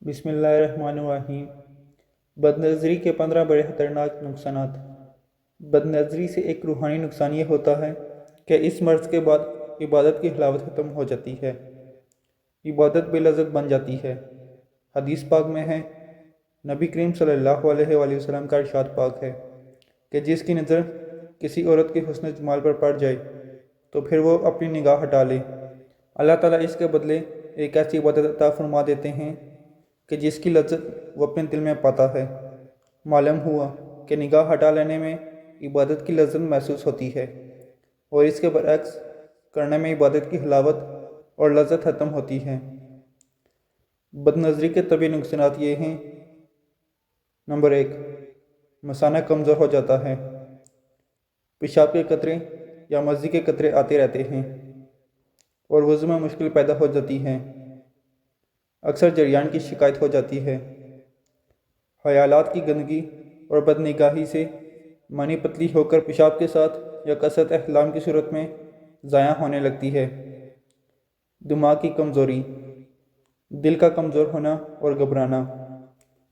बिस्मिल्लाहिर्रहमानिर्रहीम। बदनज़री के 15 बड़े ख़तरनाक नुकसानात। बदनज़री से एक रूहानी नुकसान ये होता है कि इस मर्ज़ के बाद इबादत की हलावत ख़त्म हो जाती है, इबादत बेलज़्ज़त बन जाती है। हदीस पाक में है, नबी करीम सल्लल्लाहु अलैहि वसल्लम का इरशाद पाक है कि जिसकी नज़र किसी औरत के हुस्न जमाल पर पड़ जाए तो फिर वो अपनी निगाह हटा ले, अल्लाह ताला इसके बदले एक ऐसी इबादत अता फरमा देते हैं कि जिसकी लज्जत वो अपने दिल में पाता है। मालूम हुआ कि निगाह हटा लेने में इबादत की लज्जत महसूस होती है और इसके बरअक्स करने में इबादत की हलावत और लज्जत ख़त्म होती है। बदनज़री के तबी नुकसानात ये हैं। नंबर 1, मसाना कमज़ोर हो जाता है। पेशाब के कतरे या मज़ी के कतरे आते रहते हैं और वज़ू में मुश्किल पैदा हो जाती है। अक्सर जरियान की शिकायत हो जाती है। ख़यालात की गंदगी और बदनिगाही से मनी पतली होकर पेशाब के साथ या कसरत एहलाम की सूरत में ज़ाया होने लगती है। दिमाग की कमज़ोरी, दिल का कमज़ोर होना और घबराना,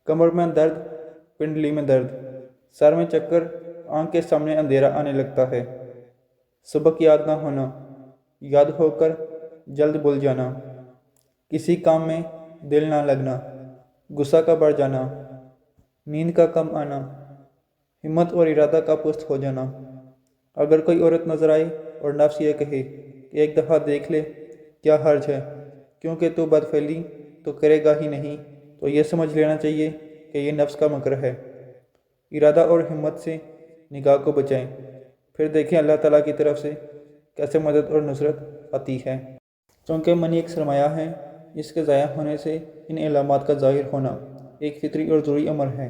कमर में दर्द, पिंडली में दर्द, सर में चक्कर, आँख के सामने अंधेरा आने लगता है, सबक याद ना होना, याद होकर जल्द भूल जाना, किसी काम में दिल ना लगना, गुस्सा का बढ़ जाना, नींद का कम आना, हिम्मत और इरादा का पुस्त हो जाना। अगर कोई औरत नज़र आए और नफ्स ये कहे कि एक दफ़ा देख ले, क्या हर्ज है, क्योंकि तू बदफेली तो करेगा ही नहीं, तो ये समझ लेना चाहिए कि ये नफ्स का मकर है। इरादा और हिम्मत से निगाह को बचाएं, फिर देखें अल्लाह ताला की तरफ से कैसे मदद और नुसरत आती है। चूँकि मनी एक सरमाया है, इसके ज़ाया होने से इन इलामात का ज़ाहिर होना एक फितरी और ज़रूरी अमर है।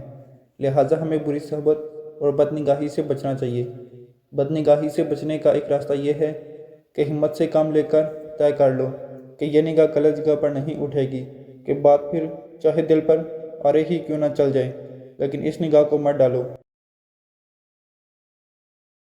लिहाजा हमें बुरी सहबत और बदनिगाही से बचना चाहिए। बदनिगाही से बचने का एक रास्ता यह है कि हिम्मत से काम लेकर तय कर लो कि यह निगाह गलत जगह पर नहीं उठेगी, कि बात फिर चाहे दिल पर आ रही क्यों ना चल जाए, लेकिन इस निगाह को मत डालो।